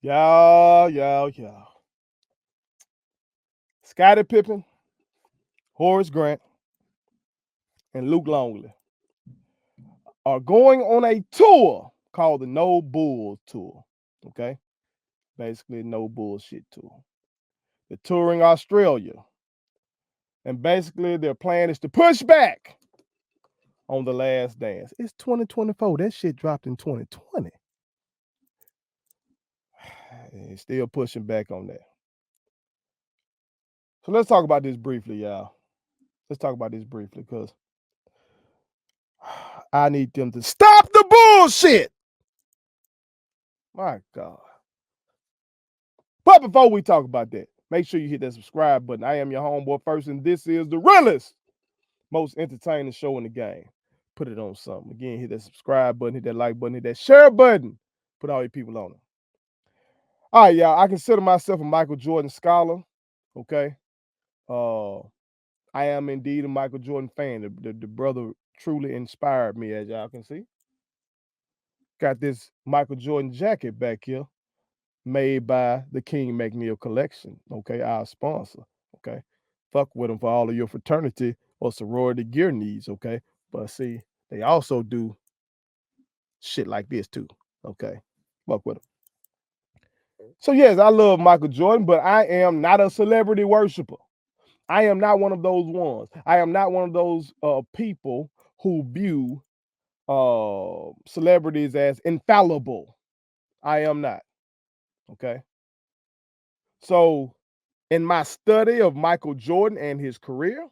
Yeah. Scottie Pippen, Horace Grant, and Luc Longley are going on a tour called the No Bulls Tour. Okay? Basically, no bullshit tour. They're touring Australia. And basically, their plan is to push back on The Last Dance. It's 2024. That shit dropped in 2020. It's still pushing back on that. So let's talk about this briefly, y'all. Let's talk about this briefly because I need them to stop the bullshit. My God. But before we talk about that, make sure you hit that subscribe button. I am your homeboy first, and this is the realest, most entertaining show in the game. Put it on something. Again, hit that subscribe button, hit that like button, hit that share button. Put all your people on it. All right, y'all. I consider myself a Michael Jordan scholar. Okay. I am indeed a Michael Jordan fan. The brother truly inspired me, as y'all can see. Got this Michael Jordan jacket back here, made by the King McNeil Collection. Okay, our sponsor. Okay, fuck with them for all of your fraternity or sorority gear needs. Okay, but see, they also do shit like this too. Okay, fuck with them. So yes, I love Michael Jordan, but I am not a celebrity worshiper. I am not one of those ones. I am not one of those people who view celebrities as infallible. I am not. Okay. So, in my study of Michael Jordan and his career,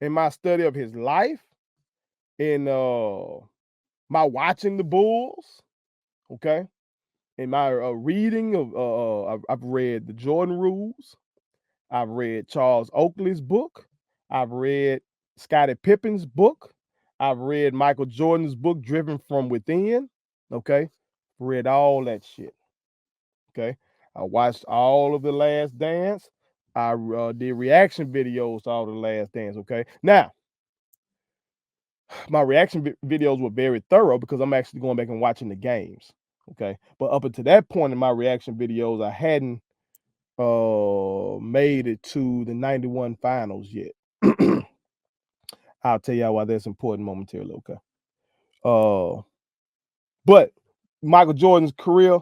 in my study of his life, in my watching the Bulls, okay, in my reading of, I've read the Jordan Rules. I've read Charles Oakley's book. I've read Scottie Pippen's book. I've read Michael Jordan's book, Driven from Within. Okay. Read all that shit. Okay. I watched all of The Last Dance. I did reaction videos to all The Last Dance. Okay. Now, my reaction videos were very thorough because I'm actually going back and watching the games. Okay. But up until that point in my reaction videos, I hadn't made it to the 91 finals yet. I'll tell y'all why that's important momentarily, okay? But Michael Jordan's career,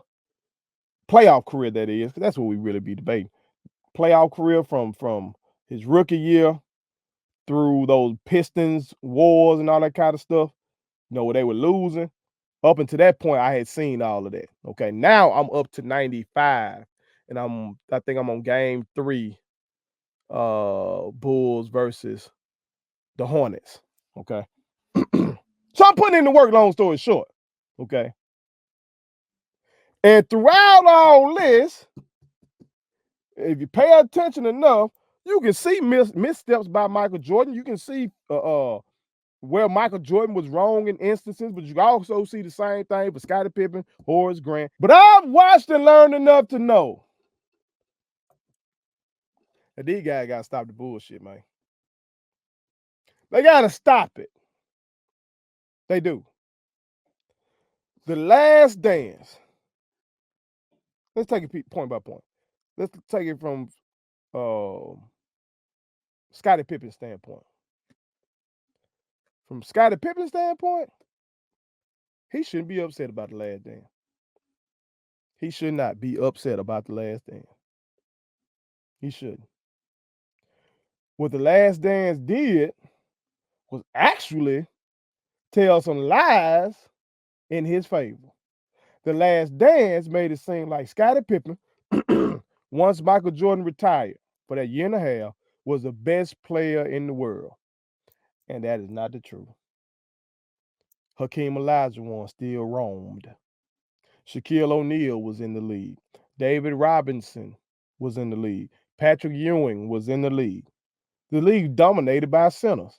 playoff career that is, that's what we really be debating. Playoff career from his rookie year through those Pistons wars and all that kind of stuff, where they were losing. Up until that point, I had seen all of that. Okay, now I'm up to 95, and I think I'm on game 3, Bulls versus the Hornets. Okay. So I'm putting in the work, long story short. Okay. And throughout all this, if you pay attention enough, you can see missteps by Michael Jordan. You can see where Michael Jordan was wrong in instances, but you can also see the same thing for Scottie Pippen, Horace Grant. But I've watched and learned enough to know that these guys got to stop the bullshit, man. They got to stop it. They do. The Last Dance. Let's take it point by point. Let's take it from Scottie Pippen's standpoint. From Scottie Pippen's standpoint, he shouldn't be upset about The Last Dance. He should not be upset about The Last Dance. He shouldn't. What The Last Dance did was actually tell some lies in his favor. The Last Dance made it seem like Scottie Pippen, once Michael Jordan retired for that year and a half, was the best player in the world. And that is not the truth. Hakeem Olajuwon still roamed. Shaquille O'Neal was in the league. David Robinson was in the league. Patrick Ewing was in the league. The league dominated by centers.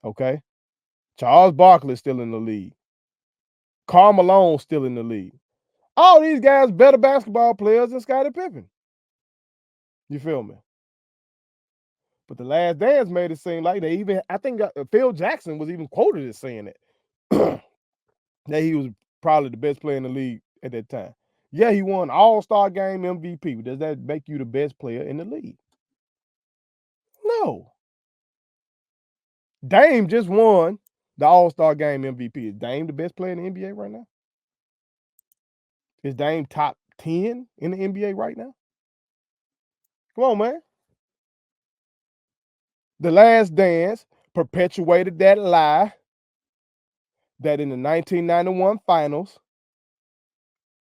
Okay. Charles Barkley still in the league. Karl Malone still in the league. All these guys better basketball players than Scottie Pippen. You feel me? But The Last Dance made it seem like they even, I think Phil Jackson was even quoted as saying that, that he was probably the best player in the league at that time. Yeah, he won All-Star Game MVP. Does that make you the best player in the league? No. Dame just won the All-Star Game MVP. Is Dame the best player in the NBA right now? Is Dame top 10 in the NBA right now? Come on, man. The Last Dance perpetuated that lie that in the 1991 finals,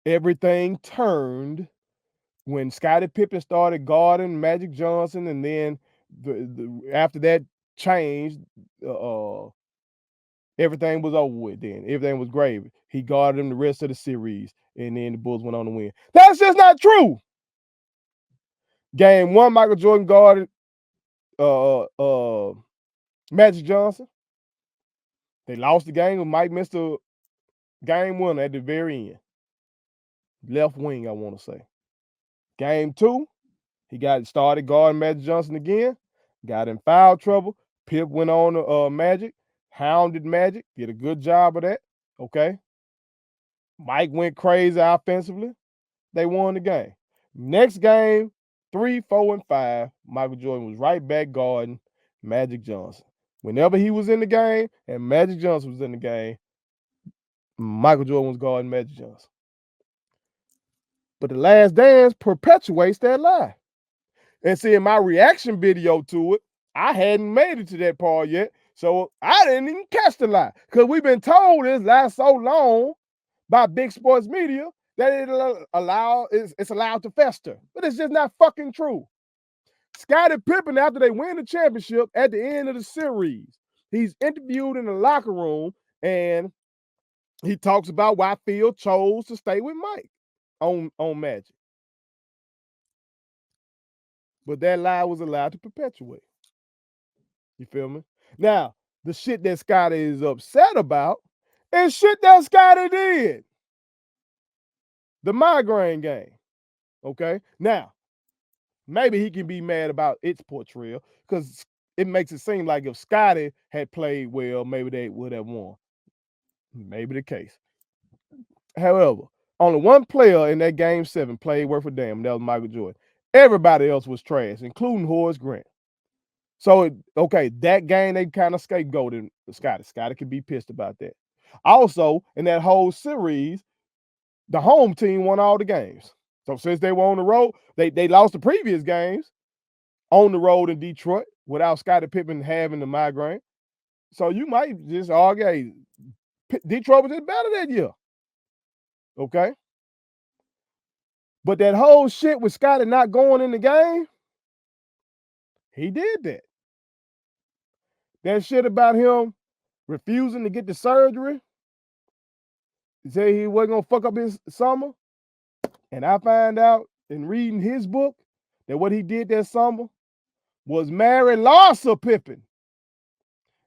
everything turned when Scottie Pippen started guarding Magic Johnson, and then after that changed, everything was over with then. Everything was gravy. He guarded him the rest of the series, and then the Bulls went on to win. That's just not true. Game 1, Michael Jordan guarded Magic Johnson. They lost the game, and Mike missed a game winner at the very end. Left wing, I want to say. Game 2, he got started guarding Magic Johnson again, got in foul trouble. Pip went on to Magic, hounded Magic, did a good job of that. Okay. Mike went crazy offensively. They won the game. Next game, 3, 4, and 5, Michael Jordan was right back guarding Magic Johnson. Whenever he was in the game and Magic Johnson was in the game, Michael Jordan was guarding Magic Johnson. But The Last Dance perpetuates that lie. And see, in my reaction video to it, I hadn't made it to that part yet, so I didn't even catch the lie. Because we've been told this lie so long by big sports media that it's allowed to fester. But it's just not fucking true. Scottie Pippen, after they win the championship at the end of the series, he's interviewed in the locker room, and he talks about why Phil chose to stay with Mike on Magic. But that lie was allowed to perpetuate. You feel me? Now, the shit that Scottie is upset about is shit that Scottie did. The migraine game. Okay? Now, maybe he can be mad about its portrayal because it makes it seem like if Scottie had played well, maybe they would have won. Maybe the case. However, only one player in that game 7 played worth a damn, and that was Michael Jordan. Everybody else was trash, including Horace Grant. So, okay, that game, they kind of scapegoated Scottie. Scottie could be pissed about that. Also, in that whole series, the home team won all the games. So since they were on the road, they lost the previous games on the road in Detroit without Scottie Pippen having the migraine. So you might just argue, hey, Detroit was just better that year. Okay? But that whole shit with Scottie not going in the game, he did that. That shit about him refusing to get the surgery, say he wasn't gonna fuck up his summer, and I find out in reading his book that what he did that summer was marry Larsa Pippen.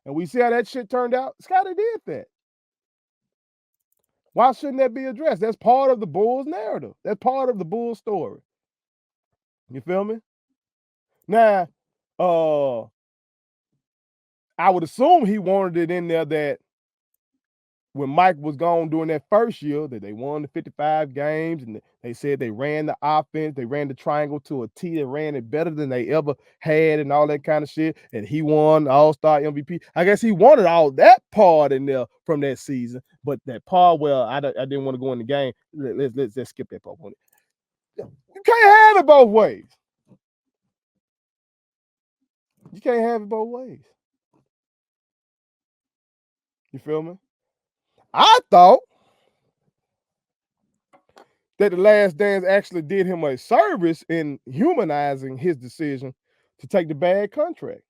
And we see how that shit turned out. Scottie did that. Why shouldn't that be addressed? That's part of the Bulls narrative. That's part of the Bulls story. You feel me? Now, I would assume he wanted it in there that when Mike was gone during that first year, that they won the 55 games, and they said they ran the offense, they ran the triangle to a T, they ran it better than they ever had, and all that kind of shit. And he won the All-Star MVP. I guess he wanted all that part in there from that season, but that part, well, I didn't want to go in the game. Let's skip that part. You can't have it both ways. You can't have it both ways. You feel me? I thought that The Last Dance actually did him a service in humanizing his decision to take the bad contract.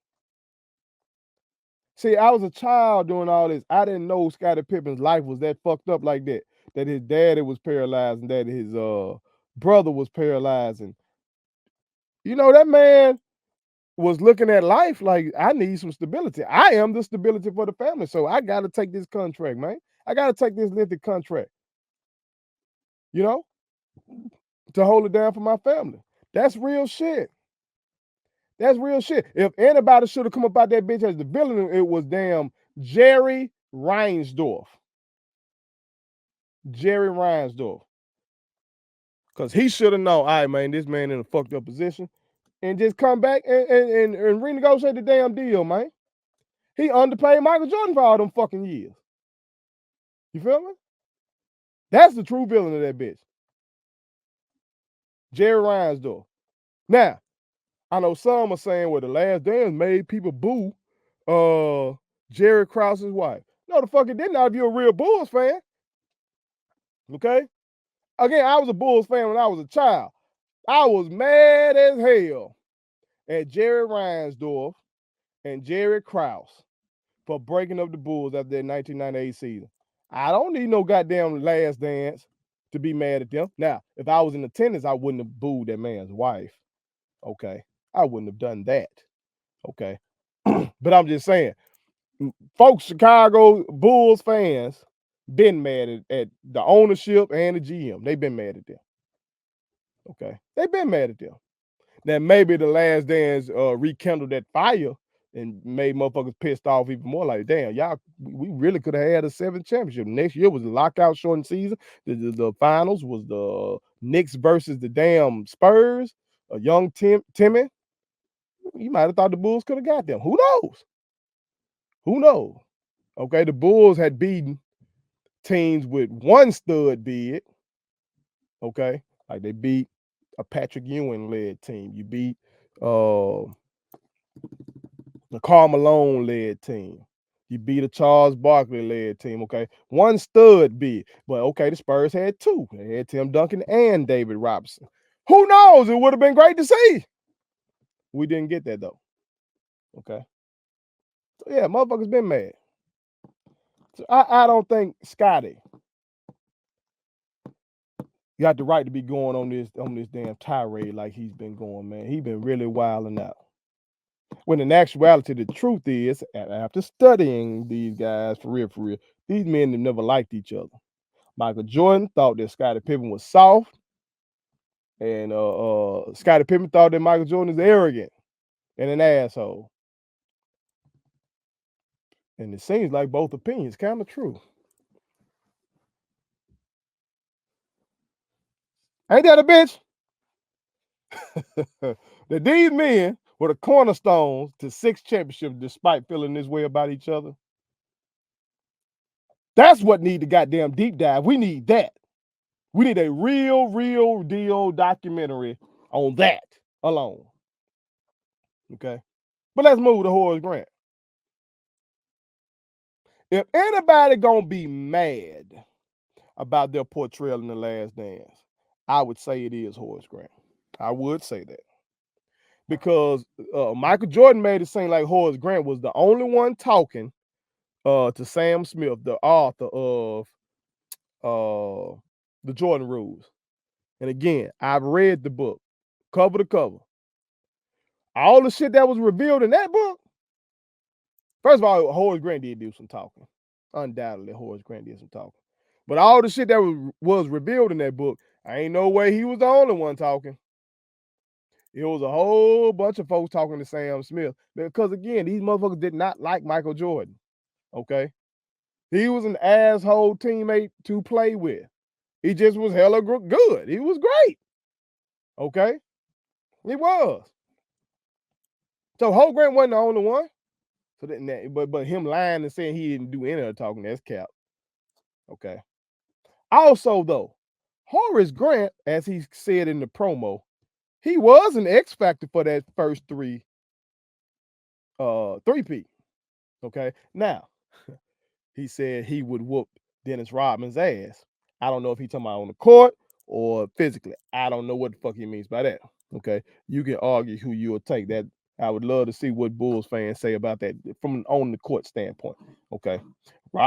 See, I was a child doing all this. I didn't know Scottie Pippen's life was that fucked up like that. That his daddy was paralyzed and that his brother was paralyzed. And you know, that man was looking at life like, I need some stability. I am the stability for the family. So I gotta take this contract, man. I gotta take this lengthy contract. You know? To hold it down for my family. That's real shit. That's real shit. If anybody should have come up out that bitch as the villain, it was damn Jerry Reinsdorf. Jerry Reinsdorf. Because he should have known, all right, man, this man in a fucked up position, and just come back and renegotiate the damn deal, man. He underpaid Michael Jordan for all them fucking years. You feel me? That's the true villain of that bitch. Jerry Reinsdorf. Now, I know some are saying, well, The Last Dance made people boo Jerry Krause's wife. No, the fuck it didn't. If you're a real Bulls fan. Okay? Again, I was a Bulls fan when I was a child. I was mad as hell at Jerry Reinsdorf and Jerry Krause for breaking up the Bulls after that 1998 season. I don't need no goddamn Last Dance to be mad at them. Now, if I was in attendance, I wouldn't have booed that man's wife. Okay? I wouldn't have done that. Okay? But I'm just saying, folks, Chicago Bulls fans been mad at the ownership and the GM. They've been mad at them. Okay? They've been mad at them. Now, maybe The Last Dance rekindled that fire and made motherfuckers pissed off even more. Like, damn, y'all, we really could have had a 7th championship. Next year was the lockout shortened season. The finals was the Knicks versus the damn Spurs. A young Timmy. You might have thought the Bulls could have got them. Who knows? Who knows? Okay, the Bulls had beaten teams with one stud bid. Okay, like they beat a Patrick Ewing led team. You beat the Karl Malone led team. You beat a Charles Barkley led team. Okay, one stud bid, but okay, the Spurs had 2. They had Tim Duncan and David Robinson. Who knows? It would have been great to see. We didn't get that though. Okay, so yeah, motherfuckers been mad. So I don't think Scottie got the right to be going on this damn tirade like he's been going, man. He been really wilding out. When in actuality, the truth is, after studying these guys for real, these men have never liked each other. Michael Jordan thought that Scottie Pippen was soft, and Scottie Pippen thought that Michael Jordan is arrogant and an asshole. And it seems like both opinions kind of true. Ain't that a bitch? That these men were the cornerstones to 6 championships despite feeling this way about each other. That's what need the goddamn deep dive. We need that. We need a real deal documentary on that alone. Okay. But let's move to Horace Grant. If anybody gonna be mad about their portrayal in The Last Dance, I would say it is Horace Grant. I would say that. Because Michael Jordan made it seem like Horace Grant was the only one talking to Sam Smith, the author of the Jordan Rules. And again, I've read the book cover to cover. All the shit that was revealed in that book, first of all, Horace Grant did do some talking. Undoubtedly, Horace Grant did some talking. But all the shit that was revealed in that book, ain't no way he was the only one talking. It was a whole bunch of folks talking to Sam Smith. Because again, these motherfuckers did not like Michael Jordan. Okay? He was an asshole teammate to play with. He just was hella good. He was great. Okay? He was. So Horace Grant wasn't the only one. So but him lying and saying he didn't do any of the talking, that's cap. Okay. Also, though, Horace Grant, as he said in the promo, he was an X factor for that first three-peat. Okay. Now, he said he would whoop Dennis Rodman's ass. I don't know if he's talking about on the court or physically. I don't know what the fuck he means by that. Okay. You can argue who you'll take. That I would love to see what Bulls fans say about that from an on the court standpoint. Okay.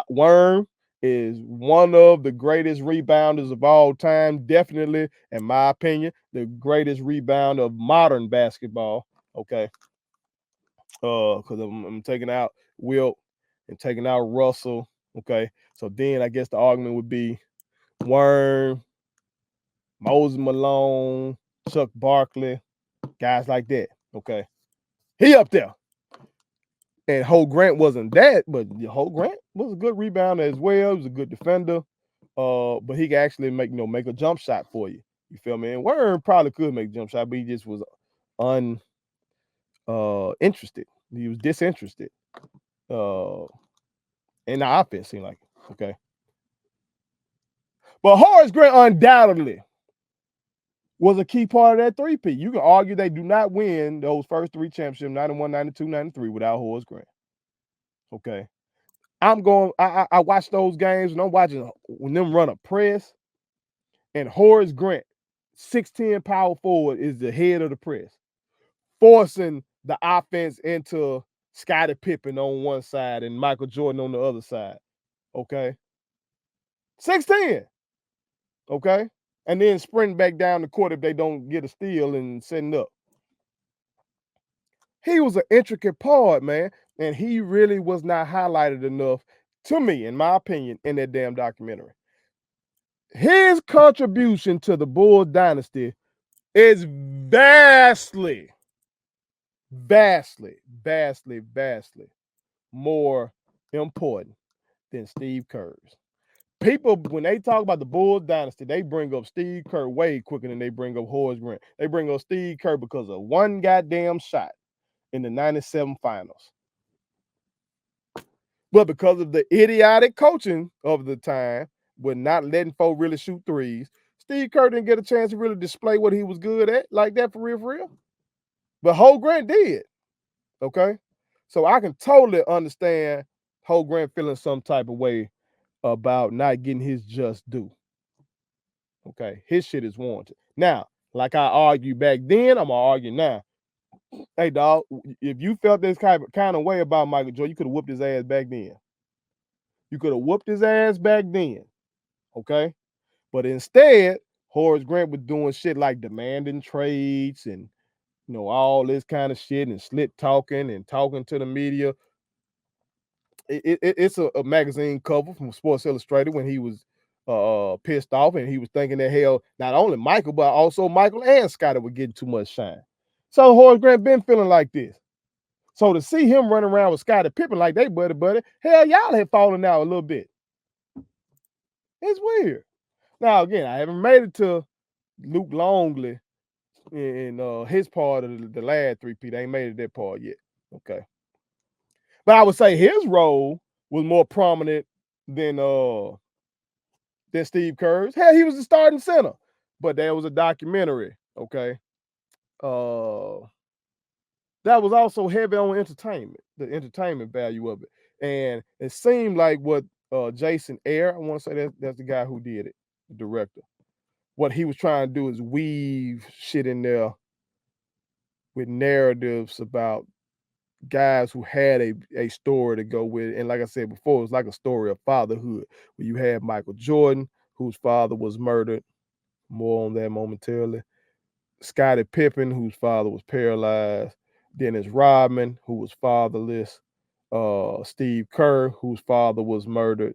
Worm is one of the greatest rebounders of all time. Definitely, in my opinion, the greatest rebounder of modern basketball. Okay. Because I'm taking out Wilt and taking out Russell. Okay. So then I guess the argument would be Worm, Moses Malone, Chuck Barkley, guys like that. Okay. He up there. And Horace Grant wasn't that, but Horace Grant was a good rebounder as well. He was a good defender. But he could actually make a jump shot for you. You feel me? And Word probably could make jump shot, but he just was interested. He was disinterested in the offense, seemed like. Okay. But Horace Grant undoubtedly was a key part of that three-peat. You can argue they do not win those first three championships, 91, 92, 93, without Horace Grant. Okay. I watch those games and I'm watching when them run a press, and Horace Grant, 6'10" power forward, is the head of the press, forcing the offense into Scottie Pippen on one side and Michael Jordan on the other side. Okay. 6'10". Okay. And then sprinting back down the court if they don't get a steal and setting up. He was an intricate part, man. And he really was not highlighted enough, to me, in my opinion, in that damn documentary. His contribution to the Bulls dynasty is vastly more important than Steve Kerr's. People, when they talk about the Bulls dynasty, they bring up Steve Kerr way quicker than they bring up Horace Grant. They bring up Steve Kerr because of one goddamn shot in the 97 finals. But because of the idiotic coaching of the time, with not letting folk really shoot threes, Steve Kerr didn't get a chance to really display what he was good at like that for real. But Horace Grant did. Okay? So I can totally understand Horace Grant feeling some type of way about not getting his just due. Okay? His shit is warranted. Now, like I argued back then, I'm gonna argue now. Hey, dog, if you felt this kind of way about Michael Jordan, you could have whooped his ass back then. You could have whooped his ass back then. Okay? But instead, Horace Grant was doing shit like demanding trades and all this kind of shit and slit talking and talking to the media. It's a magazine cover from Sports Illustrated when he was pissed off and he was thinking that hell, not only Michael, but also Michael and Scottie were getting too much shine. So Horace Grant been feeling like this. So to see him running around with Scottie Pippen like they buddy, hell, y'all had fallen out a little bit. It's weird. Now, again, I haven't made it to Luc Longley in his part of the last three-peat. I ain't made it that part yet. Okay. But I would say his role was more prominent than Steve Kerr's. Hell, he was the starting center. But there was a documentary, okay, that was also heavy on entertainment, the entertainment value of it. And it seemed like what Jason Ayer, I want to say that's the guy who did it, the director. What he was trying to do is weave shit in there with narratives about guys who had a story to go with it. And like I said before, it was like a story of fatherhood, where you had Michael Jordan, whose father was murdered. More on that momentarily. Scottie Pippen, whose father was paralyzed. Dennis Rodman, who was fatherless. Steve Kerr, whose father was murdered.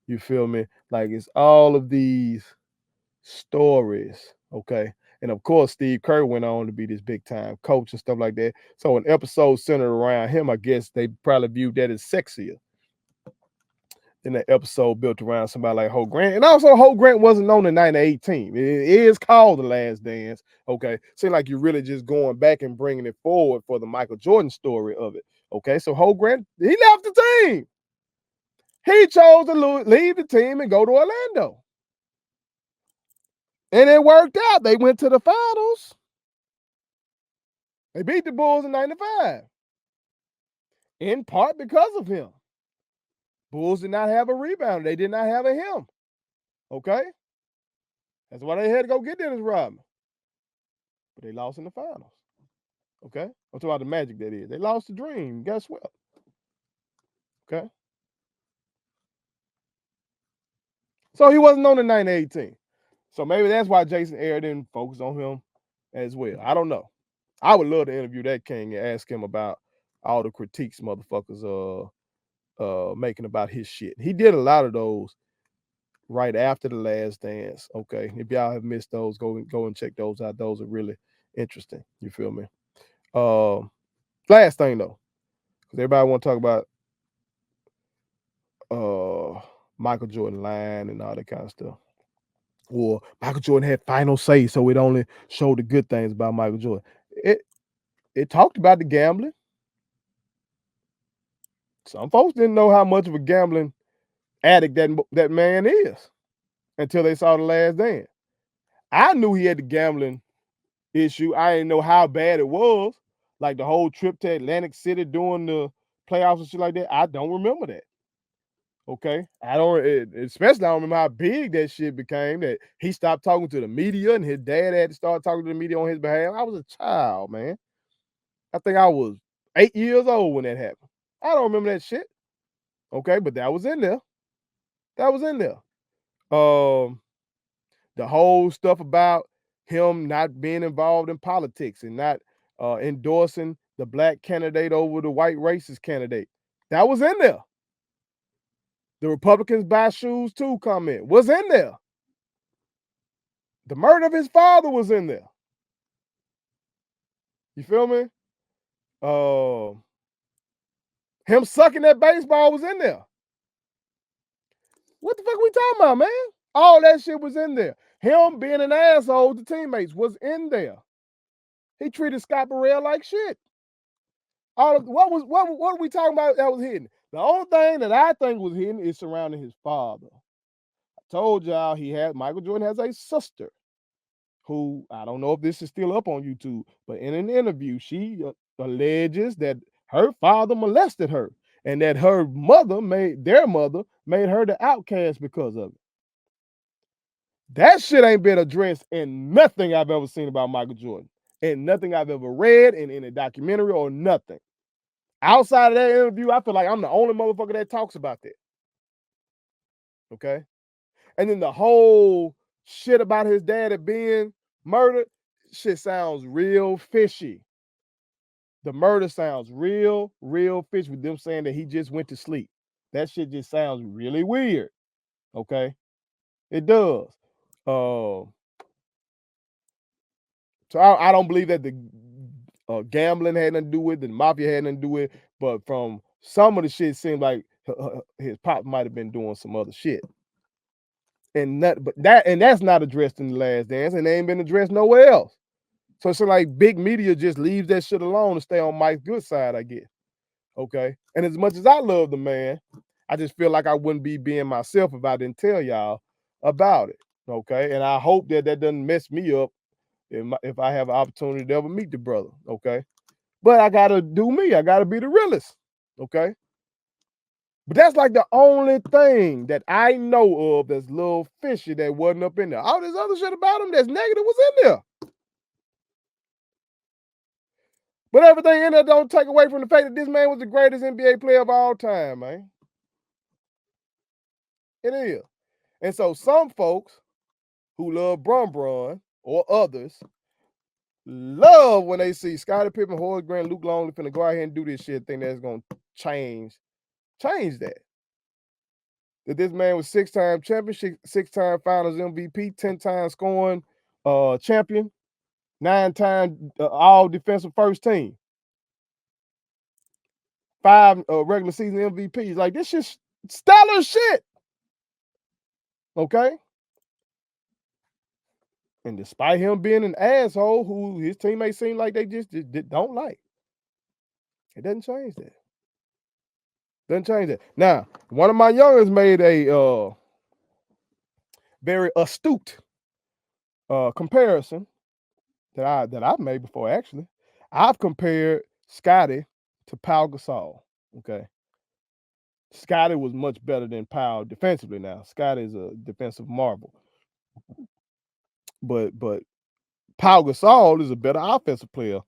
You feel me? Like, it's all of these stories, okay? And of course, Steve Kerr went on to be this big time coach and stuff like that. So an episode centered around him, I guess they probably viewed that as sexier than the episode built around somebody like Horace Grant. And also, Horace Grant wasn't on the 98 team. It is called The Last Dance, okay? Seems like you're really just going back and bringing it forward for the Michael Jordan story of it, okay? So Horace Grant, he left the team. He chose to leave the team and go to Orlando. And it worked out. They went to the finals. They beat the Bulls in 95. In part because of him. Bulls did not have a rebounder. They did not have a him. Okay? That's why they had to go get Dennis Rodman. But they lost in the finals. Okay? I'm talking about the Magic, that is. They lost the dream. Guess what? Okay? So he wasn't on the 98 team. So maybe that's why Jason Ayer didn't focus on him as well. I don't know. I would love to interview that king and ask him about all the critiques motherfuckers making about his shit. He did a lot of those right after The Last Dance. Okay. If y'all have missed those, go and check those out. Those are really interesting. You feel me? Last thing though, because everybody want to talk about Michael Jordan line and all that kind of stuff. or Michael Jordan had final say, so it only showed the good things about Michael Jordan. It it talked about the gambling. Some folks didn't know how much of a gambling addict that man is until they saw The Last Dance. I knew he had the gambling issue. I didn't know how bad it was. Like the whole trip to Atlantic City doing the playoffs and shit like that. I don't remember that. Okay, especially I don't remember how big that shit became. That he stopped talking to the media, and his dad had to start talking to the media on his behalf. I was a child, man. I think I was 8 years old when that happened. I don't remember that shit. Okay, but that was in there. That was in there. Um, the whole stuff about him not being involved in politics and not endorsing the black candidate over the white racist candidate. That was in there. The Republicans buy shoes too comment was in there. The murder of his father was in there. You feel me? Him sucking that baseball was in there. What the fuck we talking about, man? All that shit was in there. Him being an asshole to teammates was in there. He treated Scott Burrell like shit. What are we talking about that was hidden? The only thing that I think was hidden is surrounding his father. I told y'all Michael Jordan has a sister who I don't know if this is still up on YouTube, but in an interview, she alleges that her father molested her and that their mother made her the outcast because of it. That shit ain't been addressed in nothing I've ever seen about Michael Jordan, and nothing I've ever read in a documentary or nothing. Outside of that interview, I feel like I'm the only motherfucker that talks about that. Okay. And then the whole shit about his dad being murdered, shit sounds real fishy. The murder sounds real fishy with them saying that he just went to sleep. That shit just sounds really weird. Okay. It does. So I don't believe that the gambling had nothing to do with it, the mafia had nothing to do with it, but from some of the shit seemed like his pop might have been doing some other shit. And that's not addressed in The Last Dance, and they ain't been addressed nowhere else. So it's like big media just leaves that shit alone and stay on Mike's good side, I guess. Okay. And as much as I love the man, I just feel like I wouldn't be being myself if I didn't tell y'all about it. Okay. And I hope that doesn't mess me up if I have an opportunity to ever meet the brother. Okay. But I gotta do me. I gotta be the realest. Okay. But that's like the only thing that I know of that's a little fishy that wasn't up in there. All this other shit about him that's negative was in there. But everything in there don't take away from the fact that this man was the greatest NBA player of all time, man. It is. And so some folks who love Bron or others love when they see Scottie Pippen, Horace Grant, Luc Longley finna go out here and do this shit, think that's gonna change that. That this man was 6-time champion, 6-time finals MVP, 10-time scoring champion, 9-time all defensive first team, 5 regular season MVPs. Like this shit's stellar shit. Okay. And despite him being an asshole who his teammates seem like they just don't like, it doesn't change that. Doesn't change that. Now, one of my youngest made a very astute comparison that I've made before. Actually, I've compared Scottie to Pau Gasol. Okay, Scottie was much better than Pau defensively. Now, Scottie is a defensive marvel, but Pau Gasol is a better offensive player.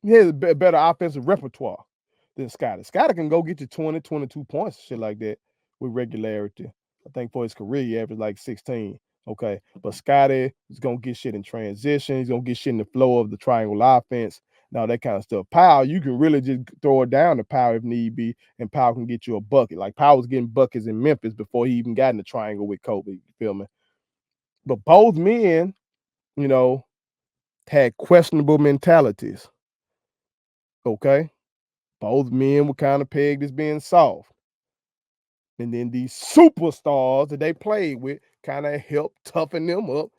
He has a better offensive repertoire than Scottie. Scottie can go get you 20, 22 points, shit like that with regularity. I think for his career, he averaged like 16. Okay. But Scottie is going to get shit in transition. He's going to get shit in the flow of the triangle offense. Now, that kind of stuff. Powell, you can really just throw it down to Powell if need be, and Powell can get you a bucket. Like Powell was getting buckets in Memphis before he even got in the triangle with Kobe. You feel me? But both men, you know, had questionable mentalities. Okay. Both men were kind of pegged as being soft. And then these superstars that they played with kind of helped toughen them up.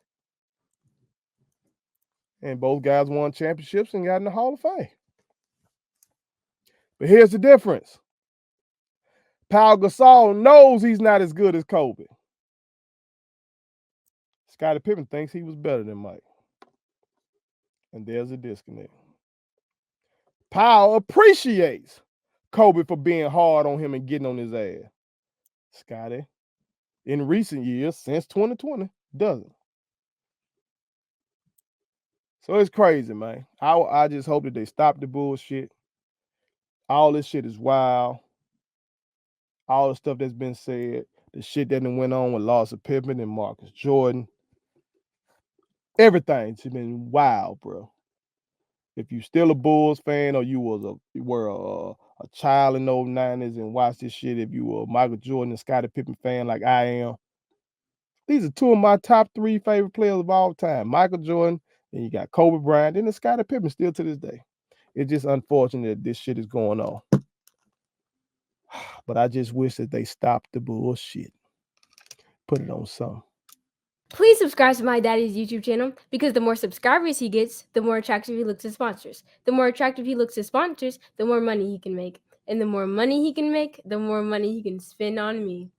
And both guys won championships and got in the Hall of Fame. But here's the difference. Pau Gasol knows he's not as good as Kobe. Scottie Pippen thinks he was better than Mike. And there's a disconnect. Pau appreciates Kobe for being hard on him and getting on his ass. Scottie, in recent years, since 2020, doesn't. So it's crazy, man. I just hope that they stop the bullshit. All this shit is wild. All the stuff that's been said, the shit that went on with Larsa Pippen and Marcus Jordan. Everything's been wild, bro. If you still a Bulls fan or you were a child in those 90s and watched this shit, if you were a Michael Jordan and Scottie Pippen fan like I am, these are two of my top 3 favorite players of all time. Michael Jordan, and you got Kobe Bryant, and the Scottie Pippen still to this day. It's just unfortunate that this shit is going on. But I just wish that they stopped the bullshit. Put it on something. Please subscribe to my daddy's YouTube channel because the more subscribers he gets, the more attractive he looks to sponsors. The more attractive he looks to sponsors, the more money he can make. And the more money he can make, the more money he can spend on me.